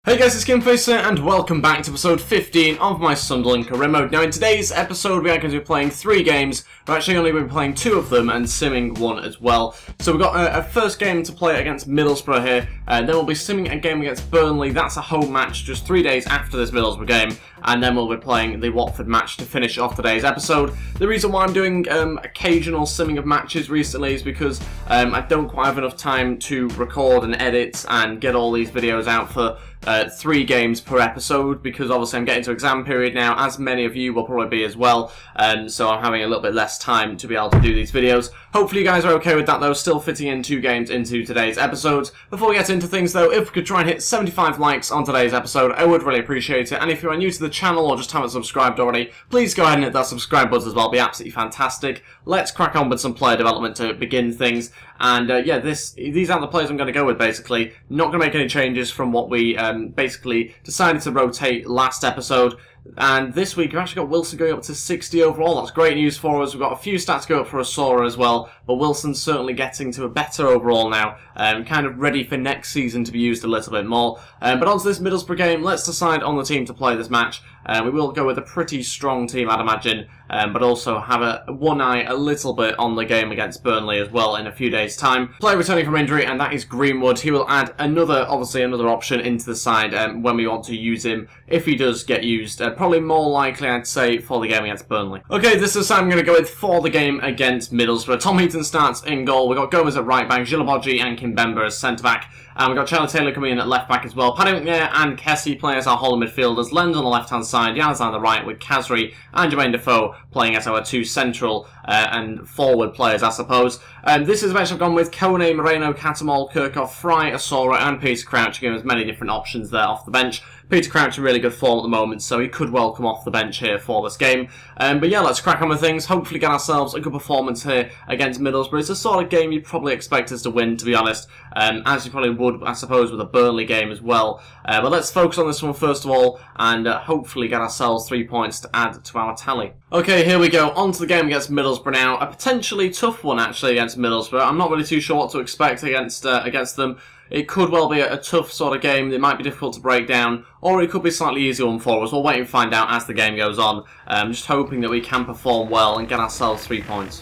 Hey guys, it's Ep15 and welcome back to episode 15 of my Sunderland career mode. Now in today's episode we are going to be playing 3 games. We're actually only going to be playing 2 of them and simming 1 as well. So we've got a first game to play against Middlesbrough here, and then we'll be simming a game against Burnley. That's a home match just 3 days after this Middlesbrough game, and then we'll be playing the Watford match to finish off today's episode. The reason why I'm doing occasional simming of matches recently is because I don't quite have enough time to record and edit and get all these videos out for 3 games per episode, because obviously I'm getting to exam period now, as many of you will probably be as well, so I'm having a little bit less time to be able to do these videos. Hopefully you guys are okay with that though, still fitting in 2 games into today's episodes. Before we get into things though, if we could try and hit 75 likes on today's episode, I would really appreciate it, and if you are new to the channel or just haven't subscribed already, please go ahead and hit that subscribe button as well. It'd be absolutely fantastic. Let's crack on with some player development to begin things, and yeah, these are the players I'm going to go with basically. Not going to make any changes from what we basically decided to rotate last episode. And this week we've actually got Wilson going up to 60 overall. That's great news for us. We've got a few stats go up for Asora as well, but Wilson's certainly getting to a better overall now, kind of ready for next season to be used a little bit more. But on to this Middlesbrough game, let's decide on the team to play this match. We will go with a pretty strong team, I'd imagine, but also have one eye a little bit on the game against Burnley as well in a few days' time. Player returning from injury, and that is Greenwood. He will add obviously another option into the side when we want to use him, if he does get used. Probably more likely, I'd say, for the game against Burnley. Okay, this is the side I'm going to go with for the game against Middlesbrough. Tom Heaton starts in goal. We've got Gomez at right back, Gilabodji and Kimbemba as centre back. And we've got Charlie Taylor coming in at left back as well. Paddy McNair and Kessie playing as our holding midfielders. Lens on the left hand side, Yanez on the right, with Kasri and Jermaine Defoe playing as our 2 central and forward players, I suppose. This is the match I've gone with Kone, Moreno, Catamol, Kirchhoff, Fry, Asora and Peter Crouch, giving us many different options there off the bench. Peter Crouch in really good form at the moment, so he could well come off the bench here for this game. But yeah, let's crack on with things. Hopefully get ourselves a good performance here against Middlesbrough. It's the sort of game you'd probably expect us to win, to be honest, as you probably would, I suppose, with a Burnley game as well. But let's focus on this one first of all, and hopefully get ourselves 3 points to add to our tally. Okay, here we go. On to the game against Middlesbrough now. A potentially tough one, actually, against Middlesbrough. I'm not really too sure what to expect against them. It could well be a tough sort of game. It might be difficult to break down, or it could be a slightly easier one for us. We'll wait and find out as the game goes on. Just hoping that we can perform well and get ourselves 3 points.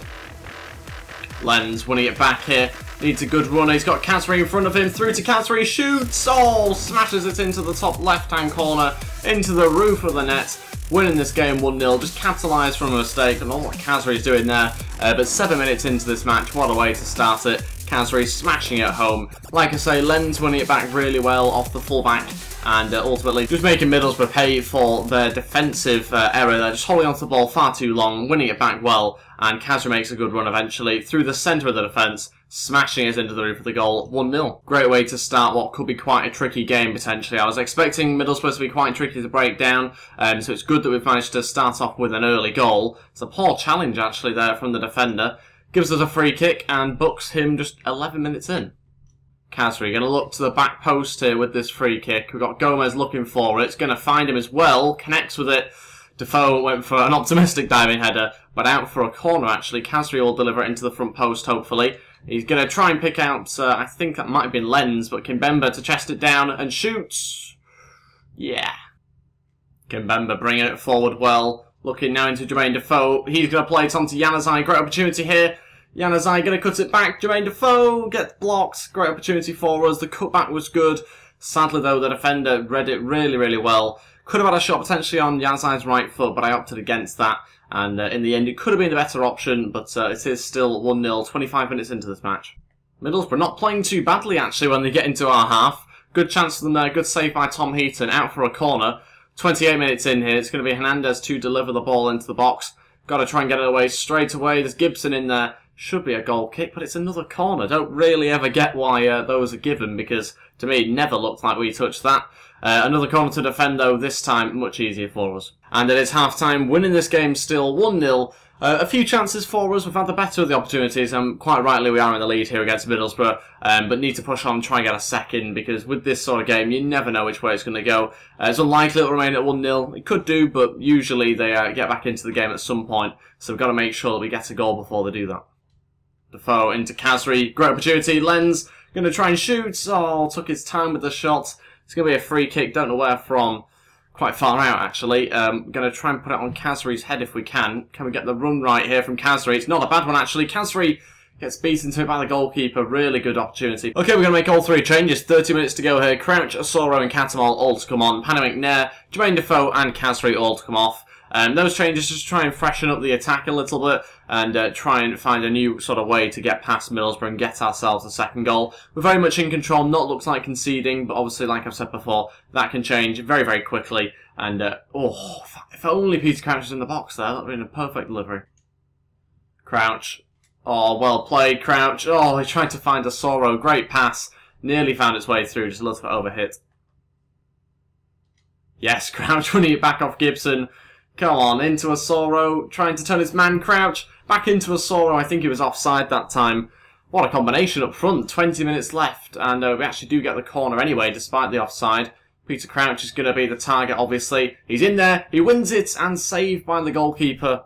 Lens winning it back here. Needs a good runner. He's got Kasri in front of him. Through to Kasri. Shoots! Oh! Smashes it into the top left-hand corner. Into the roof of the net. Winning this game 1-0. Just capitalised from a mistake. And all what Kasri's doing there. But 7 minutes into this match. What a way to start it. Kasri smashing it home. Like I say, Lens winning it back really well off the fullback, and ultimately just making Middlesbrough pay for their defensive error. They're just holding onto the ball far too long, winning it back well, and Kasri makes a good run eventually through the centre of the defence, smashing it into the roof of the goal, 1-0. Great way to start what could be quite a tricky game potentially. I was expecting Middlesbrough to be quite tricky to break down, so it's good that we've managed to start off with an early goal. It's a poor challenge actually there from the defender. Gives us a free kick and books him just 11 minutes in. Kasri going to look to the back post here with this free kick. We've got Gomez looking for it. Going to find him as well. Connects with it. Defoe went for an optimistic diving header, but out for a corner actually. Kasri will deliver it into the front post hopefully. He's going to try and pick out, I think that might have been Lens, but Kimbemba to chest it down and shoots. Yeah. Kimbemba bringing it forward well. Looking now into Jermaine Defoe. He's going to play it onto Yanez. Great opportunity here. Yanez going to cut it back. Jermaine Defoe gets blocked. Great opportunity for us. The cutback was good. Sadly, though, the defender read it really, really well. Could have had a shot potentially on Yanez's right foot, but I opted against that. And in the end, it could have been the better option, but it is still 1-0, 25 minutes into this match. Middlesbrough not playing too badly, actually, when they get into our half. Good chance for them there. Good save by Tom Heaton. Out for a corner. 28 minutes in here. It's going to be Hernandez to deliver the ball into the box. Got to try and get it away straight away. There's Gibson in there. Should be a goal kick, but it's another corner. Don't really ever get why those are given, because to me it never looked like we touched that. Another corner to defend though, this time much easier for us. And it is half time, winning this game still 1-0. A few chances for us. We've had the better of the opportunities, and quite rightly we are in the lead here against Middlesbrough, but need to push on and try and get a second, because with this sort of game you never know which way it's going to go. It's unlikely it'll remain at 1-0. It could do, but usually they get back into the game at some point, so we've got to make sure that we get a goal before they do that. Defoe into Kasri, great opportunity. Lens going to try and shoot. Oh, took his time with the shot. It's going to be a free kick, don't know where from. Quite far out, actually. Going to try and put it on Kazri's head if we can. Can we get the run right here from Kazri? It's not a bad one, actually. Kazri gets beaten to it by the goalkeeper. Really good opportunity. Okay, we're going to make all three changes. 30 minutes to go here. Crouch, Osoro and Catamol all to come on. Pano McNair, Jermaine Defoe and Kazri all to come off. Those changes just try and freshen up the attack a little bit and try and find a new sort of way to get past Middlesbrough and get ourselves a second goal. We're very much in control, not looks like conceding, but obviously, like I've said before, that can change very, very quickly. And, if only Peter Crouch was in the box there, that would have been a perfect delivery. Crouch. Oh, well played, Crouch. Oh, he tried to find a Osoro. Great pass. Nearly found its way through, just a little bit overhit. Yes, Crouch winning it back off Gibson. Come on, into Osoro, trying to turn his man. Crouch, back into Osoro. I think he was offside that time. What a combination up front, 20 minutes left, and we actually do get the corner anyway, despite the offside. Peter Crouch is going to be the target, obviously. He's in there, he wins it, and saved by the goalkeeper.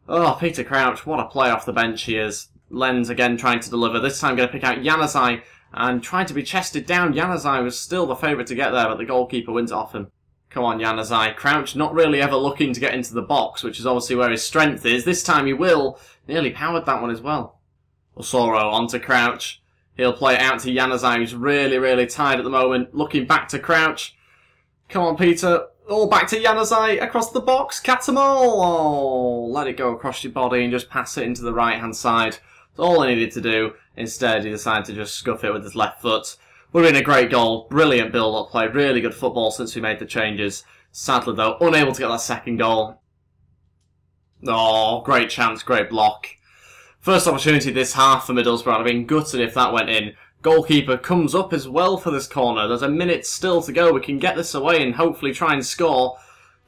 Oh, Peter Crouch, what a play off the bench he is. Lenz again trying to deliver, this time going to pick out Januzaj, and trying to be chested down. Januzaj was still the favourite to get there, but the goalkeeper wins it off him. Come on, Januzaj. Crouch not really ever looking to get into the box, which is obviously where his strength is. This time he will. Nearly powered that one as well. Osoro onto Crouch. He'll play it out to Januzaj, who's really, really tired at the moment. Looking back to Crouch. Come on, Peter. Oh, back to Januzaj. Across the box. Catamol. Oh, let it go across your body and just pass it into the right-hand side. That's all he needed to do. Instead, he decided to just scuff it with his left foot. Would have been a great goal, brilliant build-up play, really good football since we made the changes. Sadly though, unable to get that second goal. Oh, great chance, great block. First opportunity this half for Middlesbrough. I'd have been gutted if that went in. Goalkeeper comes up as well for this corner. There's a minute still to go. We can get this away and hopefully try and score.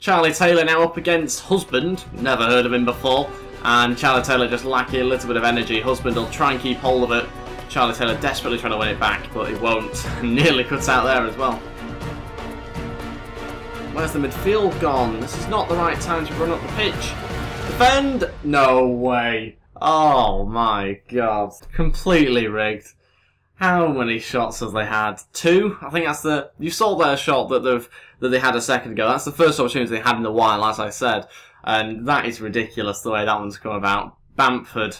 Charlie Taylor now up against Husband. Never heard of him before. And Charlie Taylor just lacking a little bit of energy. Husband will try and keep hold of it. Charlie Taylor desperately trying to win it back, but he won't. Nearly cuts out there as well. Where's the midfield gone? This is not the right time to run up the pitch. Defend! No way. Oh my god. Completely rigged. How many shots have they had? 2? I think that's the... You saw their shot that they had a second ago. That's the first opportunity they had in a while, as I said. And that is ridiculous the way that one's come about. Bamford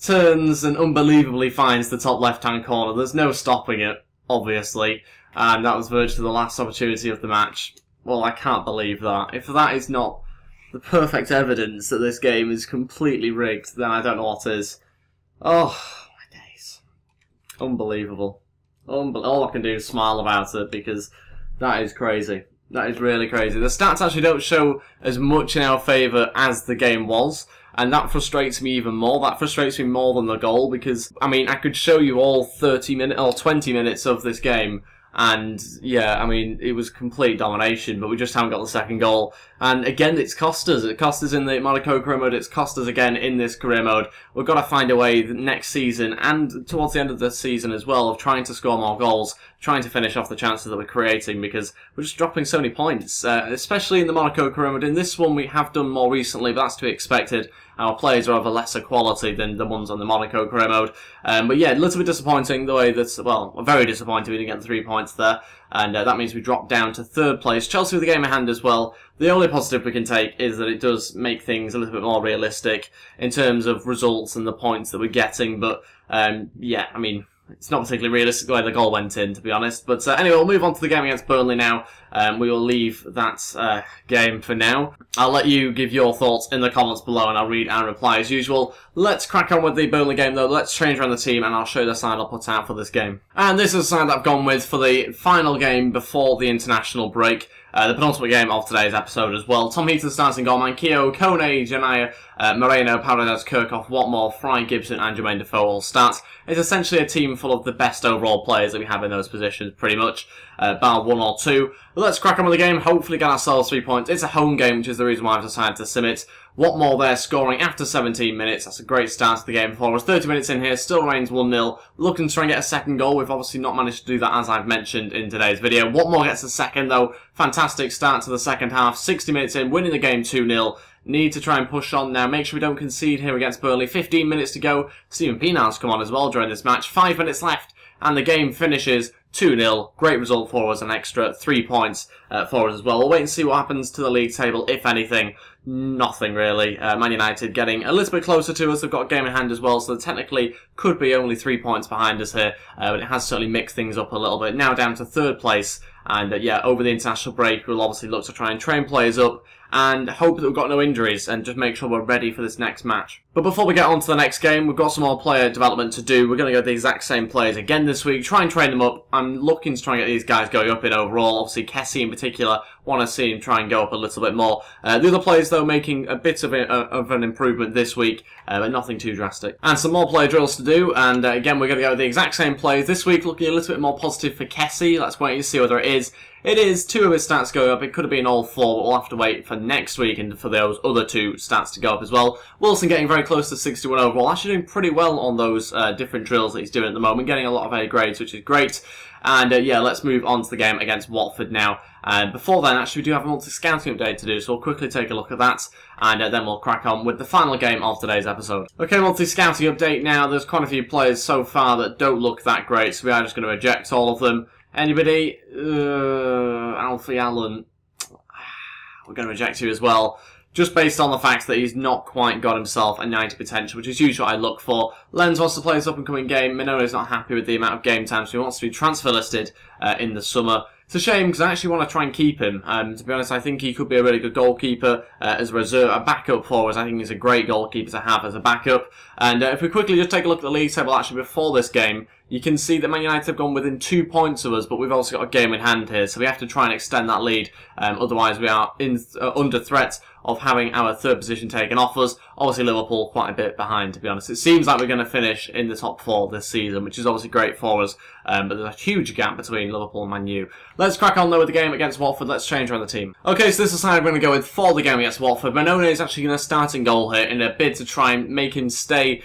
turns and unbelievably finds the top left-hand corner. There's no stopping it, obviously. And that was virtually the last opportunity of the match. Well, I can't believe that. If that is not the perfect evidence that this game is completely rigged, then I don't know what is. Oh, my days. Unbelievable. All I can do is smile about it because that is crazy. That is really crazy. The stats actually don't show as much in our favour as the game was. And that frustrates me even more. That frustrates me more than the goal because, I mean, I could show you all 30 minutes or 20 minutes of this game. And, yeah, I mean, it was complete domination, but we just haven't got the second goal. And, again, it's cost us. It cost us in the Monaco career mode. It's cost us again in this career mode. We've got to find a way next season and towards the end of the season as well of trying to score more goals, trying to finish off the chances that we're creating because we're just dropping so many points, especially in the Monaco career mode. In this one, we have done more recently, but that's to be expected. Our players are of a lesser quality than the ones on the Monaco career mode. But yeah, a little bit disappointing the way that, well, very disappointing we didn't get the 3 points there. And that means we drop down to 3rd place. Chelsea with the game in hand as well. The only positive we can take is that it does make things a little bit more realistic in terms of results and the points that we're getting. But yeah, I mean, it's not particularly realistic the way the goal went in, to be honest. But anyway, we'll move on to the game against Burnley now. We will leave that game for now. I'll let you give your thoughts in the comments below and I'll read and reply as usual. Let's crack on with the Burnley game though. Let's change around the team and I'll show you the side I'll put out for this game. And this is the side that I've gone with for the final game before the international break. The penultimate game of today's episode as well. Tom Heaton starting goal, Manquillo, Kone, Janaya, Moreno, Paredes, Kirchhoff, Watmore, Fry, Gibson and Jermaine Defoe all start. It's essentially a team full of the best overall players that we have in those positions, pretty much, bar 1 or 2. But let's crack on with the game, hopefully get ourselves 3 points. It's a home game, which is the reason why I've decided to sim it. Watmore there scoring after 17 minutes. That's a great start to the game for us. 30 minutes in here, still remains 1-0. Looking to try and get a second goal. We've obviously not managed to do that as I've mentioned in today's video. Watmore gets a second though. Fantastic start to the second half. 60 minutes in, winning the game 2-0. Need to try and push on now. Make sure we don't concede here against Burnley. 15 minutes to go. Stephen Pienaar's come on as well during this match. 5 minutes left. And the game finishes 2-0. Great result for us, an extra 3 points for us as well. We'll wait and see what happens to the league table, if anything. Nothing really. Man United getting a little bit closer to us. They've got a game in hand as well, so they technically could be only 3 points behind us here. But it has certainly mixed things up a little bit. Now down to 3rd place. And yeah, over the international break, we'll obviously look to try and train players up and hope that we've got no injuries and just make sure we're ready for this next match. But before we get on to the next game, we've got some more player development to do. We're going to go with the exact same players again this week, try and train them up. I'm looking to try and get these guys going up in overall. Obviously, Kessie in particular, want to see him try and go up a little bit more. The other players, though, making a bit of an improvement this week, but nothing too drastic. And some more player drills to do, and again, we're going to go with the exact same players this week, looking a little bit more positive for Kessie. Let's wait and see whether it is. It is 2 of his stats going up. It could have been all 4, but we'll have to wait for next week and for those other 2 stats to go up as well. Wilson getting very close to 61 overall. Actually doing pretty well on those different drills that he's doing at the moment. Getting a lot of A grades, which is great. And yeah, let's move on to the game against Watford now. And before then, actually, we do have a multi-scouting update to do, so we'll quickly take a look at that, and then we'll crack on with the final game of today's episode. Okay, multi-scouting update now. There's quite a few players so far that don't look that great, so we are just going to eject all of them. Anybody? Alfie Allen. We're going to reject you as well. Just based on the fact that he's not quite got himself a 90 potential, which is usually what I look for. Lens wants to play this up-and-coming game. Minone's not happy with the amount of game time, so he wants to be transfer listed in the summer. It's a shame because I actually want to try and keep him. To be honest, I think he could be a really good goalkeeper as a reserve, a backup for us. I think he's a great goalkeeper to have as a backup. And if we quickly just take a look at the league table actually before this game, you can see that Man United have gone within 2 points of us, but we've also got a game in hand here, so we have to try and extend that lead. Otherwise, we are under threat of having our 3rd position taken off us. Obviously, Liverpool quite a bit behind, to be honest. It seems like we're going to finish in the top 4 this season, which is obviously great for us, but there's a huge gap between Liverpool and Man U. Let's crack on, though, with the game against Watford. Let's change around the team. Okay, so this is the side we're going to go with for the game against Watford. Minone is actually going to start in goal here in a bid to try and make him stay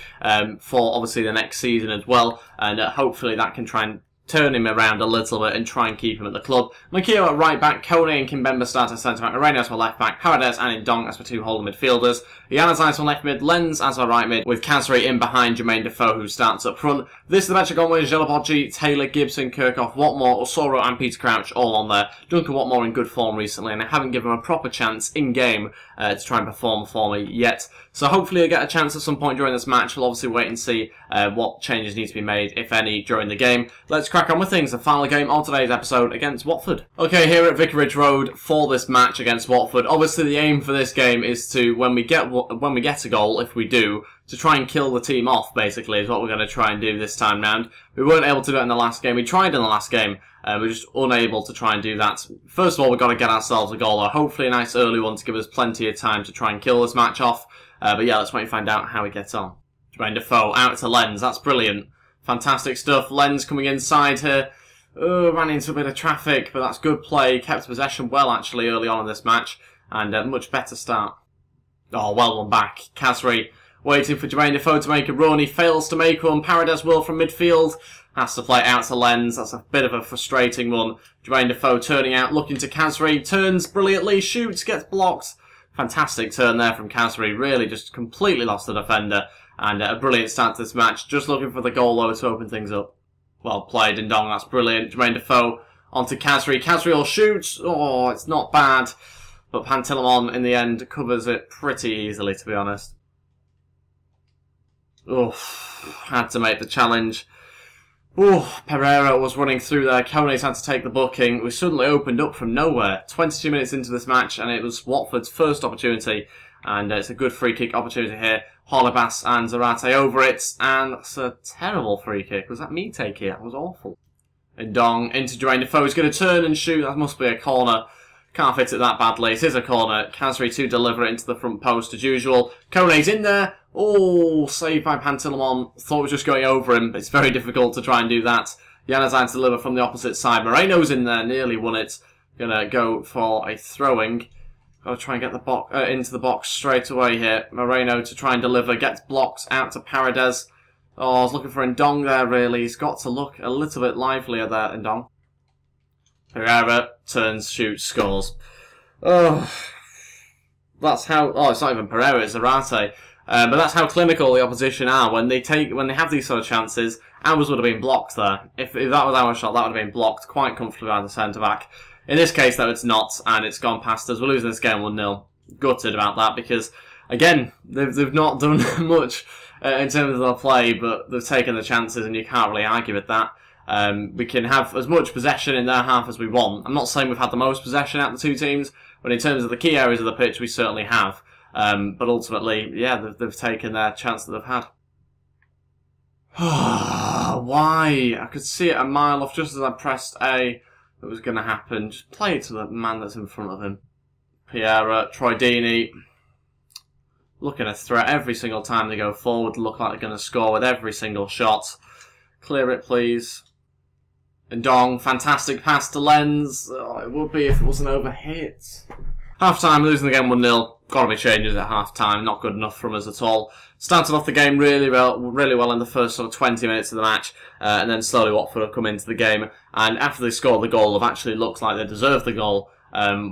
for, obviously, the next season as well, and hopefully that can try and turn him around a little bit and try and keep him at the club. Makio at right back, Kone and Kimpembe start as centre back, Moreno as my left back, Paredes and Ndong as my 2 holding midfielders, Yanazai as my left mid, Lens as my right mid, with Kasri in behind Jermaine Defoe who starts up front. This is the bench I've gone with Jelabodji, Taylor, Gibson, Kirkhoff, Watmore, Osoro and Peter Crouch all on there. Duncan Watmore in good form recently, and I haven't given him a proper chance in game to try and perform for me yet. So hopefully I'll get a chance at some point during this match. We'll obviously wait and see what changes need to be made, if any, during the game. Let's crack on with things. The final game of today's episode against Watford. Okay, here at Vicarage Road for this match against Watford. Obviously the aim for this game is to, when we get a goal, if we do, to try and kill the team off, basically, is what we're going to try and do this time round. We weren't able to do it in the last game. We tried in the last game. We're just unable to try and do that. First of all, we've got to get ourselves a goal, or hopefully a nice early one to give us plenty of time to try and kill this match off. But yeah, let's wait and find out how we get on. Jermaine Defoe out to Lens. That's brilliant. Fantastic stuff. Lens coming inside here. Ran into a bit of traffic, but that's good play. Kept possession well, actually, early on in this match. And a much better start. Oh, well one back. Kasri waiting for Jermaine Defoe to make a run. He fails to make one. Paredes will from midfield. Has to play out to Lens. That's a bit of a frustrating one. Jermaine Defoe turning out, looking to Kasri. Turns brilliantly, shoots, gets blocked. Fantastic turn there from Kasri. Really just completely lost the defender. And a brilliant start to this match. Just looking for the goal, though, to open things up. Well played, Ndong. That's brilliant. Jermaine Defoe onto Kasri. Kasri will shoot. Oh, it's not bad. But Pantilimon, in the end, covers it pretty easily, to be honest. Oof. Had to make the challenge. Oh, Pereira was running through there. Kone's had to take the booking. We suddenly opened up from nowhere. 22 minutes into this match, and it was Watford's first opportunity. And it's a good free kick opportunity here. Holebas and Zarate over it. And it's a terrible free kick. Was that me taking it? That was awful. Ndong into Jermaine Defoe. He's going to turn and shoot. That must be a corner. Can't fit it that badly. It is a corner. Kasri to deliver it into the front post as usual. Kone's in there. Oh, saved by Pantilimon. Thought it was just going over him. It's very difficult to try and do that. Yanazai to deliver from the opposite side. Moreno's in there. Nearly won it. Gonna go for a throwing. Got to try and get the box into the box straight away here. Moreno to try and deliver. Gets blocked out to Paredes. Oh, I was looking for Ndong there, really. He's got to look a little bit livelier there, Ndong. Pereira turns, shoots, scores. Oh, that's how... Oh, it's not even Pereira, it's Zarate. But that's how clinical the opposition are. When they have these sort of chances, ours would have been blocked there. If that was our shot, that would have been blocked quite comfortably by the centre-back. In this case, though, it's not, and it's gone past us. We're losing this game 1-0. Gutted about that because, again, they've not done much in terms of their play, but they've taken the chances, and you can't really argue with that. We can have as much possession in their half as we want. I'm not saying we've had the most possession out of the two teams, but in terms of the key areas of the pitch, we certainly have. But ultimately, yeah, they've taken their chance that they've had. Why? I could see it a mile off just as I pressed A. It was going to happen. Just play it to the man that's in front of him. Piera, Troy Deeney. Looking a threat every single time they go forward. Look like they're going to score with every single shot. Clear it, please. And Dong, fantastic pass to Lens. Oh, it would be if it wasn't overhit. Half-time, losing the game 1-0. Got to be changes at half-time. Not good enough from us at all. Started off the game really well in the first sort of 20 minutes of the match, and then slowly Watford have come into the game. And after they scored the goal, they've actually looked like they deserved the goal,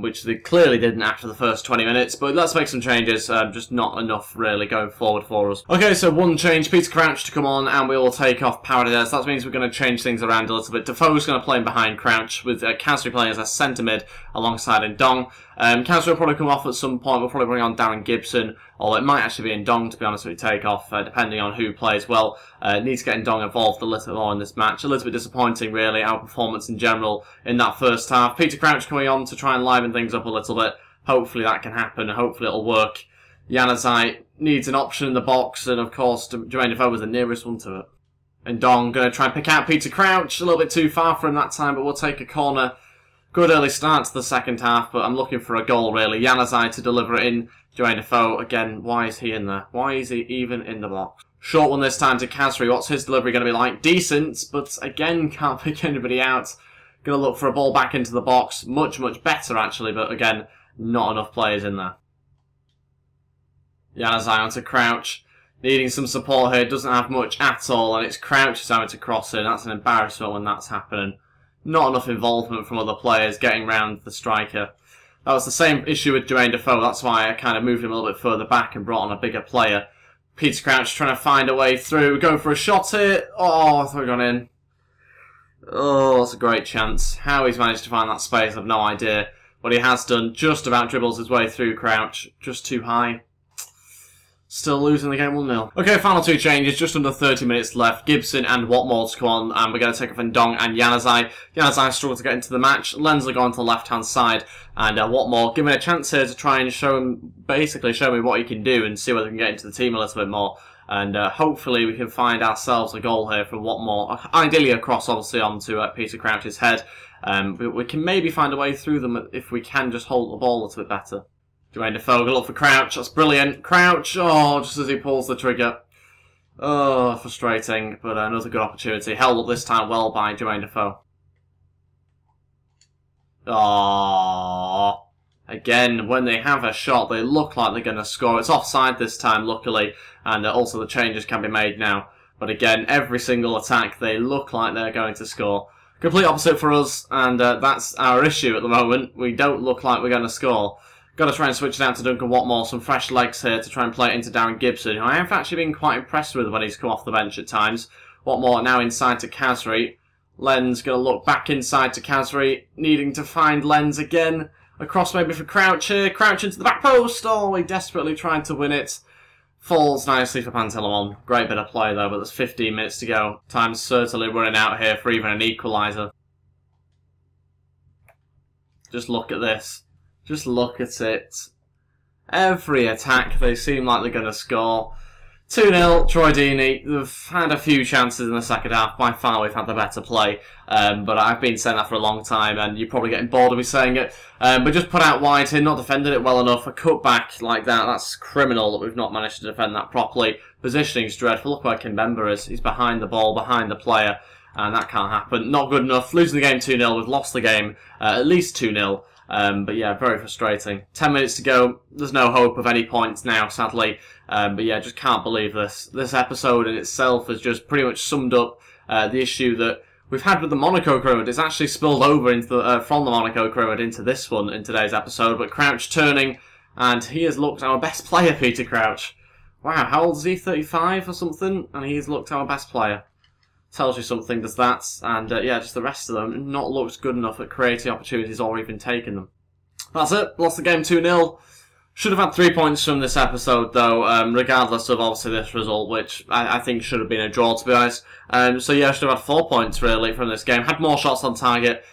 which they clearly didn't after the first 20 minutes. But let's make some changes. Just not enough really going forward for us. Okay, so one change: Peter Crouch to come on, and we will take off Paradise. That means we're going to change things around a little bit. Defoe's going to play in behind Crouch, with Kasri playing as a centre mid alongside Ndong. Kasri will probably come off at some point. We'll probably bring on Darren Gibson, or it might actually be Ndong, to be honest with you, take off, depending on who plays well. Need to get Ndong involved a little more in this match. A little bit disappointing, really, our performance in general in that first half. Peter Crouch coming on to try and liven things up a little bit. Hopefully that can happen, and hopefully it'll work. Januzaj needs an option in the box, and of course, Jermaine Defoe was the nearest one to it. Ndong going to try and pick out Peter Crouch. A little bit too far for him that time, but we'll take a corner. Good early start to the second half, but I'm looking for a goal, really. Januzaj to deliver it in. Jermaine Defoe, again, why is he in there? Why is he even in the box? Short one this time to Kasri. What's his delivery going to be like? Decent, but again, can't pick anybody out. Going to look for a ball back into the box. Much, much better, actually, but again, not enough players in there. Januzaj onto Crouch. Needing some support here. Doesn't have much at all, and it's Crouch who's having to cross in. That's an embarrassment when that's happening. Not enough involvement from other players getting round the striker. That was the same issue with Jermaine Defoe. That's why I kind of moved him a little bit further back and brought on a bigger player. Peter Crouch trying to find a way through. Going for a shot here. Oh, I thought he got in. Oh, that's a great chance. How he's managed to find that space, I've no idea. But he has done. Just about dribbles his way through Crouch. Just too high. Still losing the game 1-0. Okay, final two changes, just under 30 minutes left. Gibson and Watmore to come on, and we're going to take off Ndong and Januzaj. Januzaj struggled to get into the match. Lenz will go on to the left-hand side, and Watmore given a chance here to try and basically show me what he can do and see whether we can get into the team a little bit more. And hopefully we can find ourselves a goal here from Watmore. Ideally a cross, obviously, onto Peter Crouch's head. We can maybe find a way through them if we can just hold the ball a little bit better. Jermaine Defoe, look for Crouch. That's brilliant. Crouch, oh, just as he pulls the trigger. Oh, frustrating, but another good opportunity. Held up this time well by Jermaine Defoe. Oh, again, when they have a shot, they look like they're going to score. It's offside this time, luckily, and also the changes can be made now. But again, every single attack, they look like they're going to score. Complete opposite for us, and that's our issue at the moment. We don't look like we're going to score. Got to try and switch it out to Duncan Watmore. Some fresh legs here to try and play it into Darren Gibson, who I have actually been quite impressed with when he's come off the bench at times. Watmore now inside to Kasri. Lenz going to look back inside to Kasri, needing to find Lenz again. Across maybe for Crouch here. Crouch into the back post. Oh, he desperately tried to win it. Falls nicely for Pantelimon. Great bit of play though, but there's 15 minutes to go. Time's certainly running out here for even an equaliser. Just look at this. Just look at it. Every attack, they seem like they're going to score. 2-0, Troy Deeney. They've had a few chances in the second half. By far, we've had the better play. But I've been saying that for a long time, and you're probably getting bored of me saying it. But just put out wide here, not defended it well enough. A cutback like that, that's criminal that we've not managed to defend that properly. Positioning's dreadful. Look where Kimbemba is. He's behind the ball, behind the player, and that can't happen. Not good enough. Losing the game 2-0. We've lost the game at least 2-0. But yeah, very frustrating. 10 minutes to go. There's no hope of any points now, sadly. But yeah, just can't believe this. This episode in itself has just pretty much summed up the issue that we've had with the Monaco crowd. It's actually spilled over into from the Monaco crowd into this one in today's episode. But Crouch turning, and he has looked our best player, Peter Crouch. Wow, how old is he? 35 or something? And he's looked our best player. Tells you something, does that. And yeah, just the rest of them not looked good enough at creating opportunities or even taking them. That's it. Lost the game 2-0. Should have had 3 points from this episode, though, regardless of obviously this result, which I think should have been a draw, to be honest. So yeah, I should have had 4 points, really, from this game. Had more shots on target.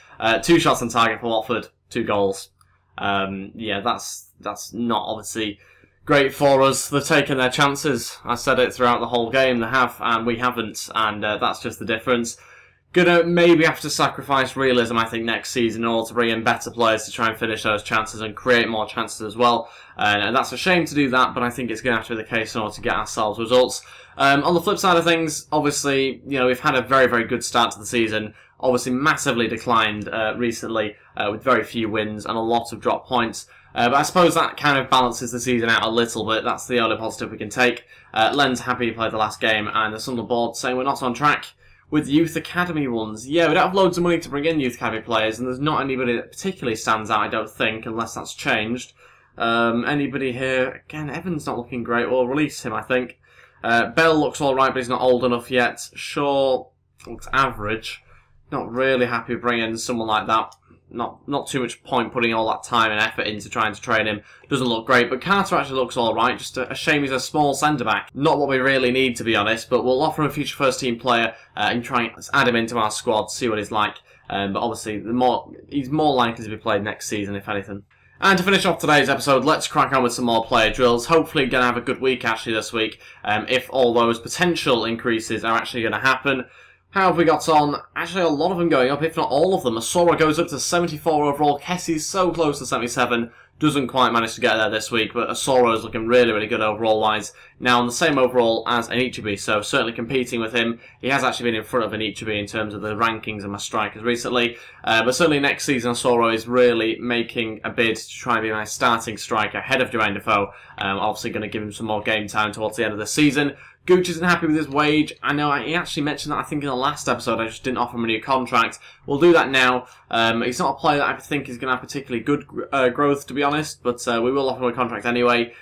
2 shots on target for Watford. 2 goals. Yeah, that's not obviously great for us. They've taken their chances. I said it throughout the whole game. They have, and we haven't, and that's just the difference. Gonna maybe have to sacrifice realism, I think, next season in order to bring in better players to try and finish those chances and create more chances as well. And that's a shame to do that, but I think it's going to have to be the case in order to get ourselves results. On the flip side of things, obviously, you know, we've had a very, very good start to the season. Obviously, massively declined recently with very few wins and a lot of drop points. But I suppose that kind of balances the season out a little bit. That's the only positive we can take. Len's happy to play the last game, and the Sunderland board saying we're not on track with youth academy ones. Yeah, we don't have loads of money to bring in youth academy players, and there's not anybody that particularly stands out, I don't think, unless that's changed. Anybody here? Again, Evans not looking great. We'll release him, I think. Bell looks alright, but he's not old enough yet. Shaw looks average. Not really happy bringing someone like that. Not too much point putting all that time and effort into trying to train him. Doesn't look great, but Carter actually looks alright. Just a shame he's a small centre-back. Not what we really need, to be honest, but we'll offer him a future first-team player and try and add him into our squad, see what he's like. But obviously, he's more likely to be played next season, if anything. And to finish off today's episode, let's crack on with some more player drills. Hopefully going to have a good week, actually, this week, if all those potential increases are actually going to happen. How have we got on? Actually, a lot of them going up, if not all of them. Asora goes up to 74 overall. Kessie's so close to 77. Doesn't quite manage to get there this week, but Asora is looking really, really good overall-wise. Now on the same overall as Anichebe, so certainly competing with him. He has actually been in front of Anichebe in terms of the rankings of my strikers recently. But certainly next season, Asora is really making a bid to try and be my starting striker ahead of Jermaine Defoe. Obviously going to give him some more game time towards the end of the season. Gooch isn't happy with his wage. I know he actually mentioned that, I think, in the last episode. I just didn't offer him a new contract. We'll do that now. He's not a player that I think is going to have particularly good growth, to be honest, but we will offer him a contract anyway.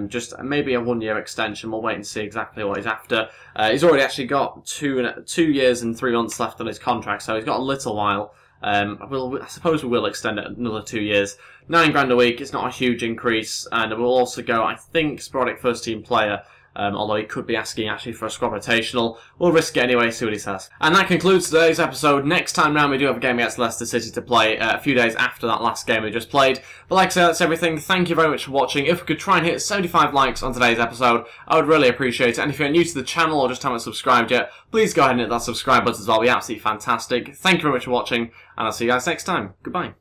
Just maybe a 1-year extension. We'll wait and see exactly what he's after. He's already actually got 2 years and 3 months left on his contract, so he's got a little while. I suppose we will extend it another 2 years. £9 grand a week. It's not a huge increase, and we'll also go, I think, sporadic first-team player. Although he could be asking actually for a squad rotational. We'll risk it anyway, see what he says. And that concludes today's episode. Next time round we do have a game against Leicester City to play a few days after that last game we just played. But like I say, that's everything. Thank you very much for watching. If we could try and hit 75 likes on today's episode, I would really appreciate it. And if you're new to the channel or just haven't subscribed yet, please go ahead and hit that subscribe button as well. It'll be absolutely fantastic. Thank you very much for watching, and I'll see you guys next time. Goodbye.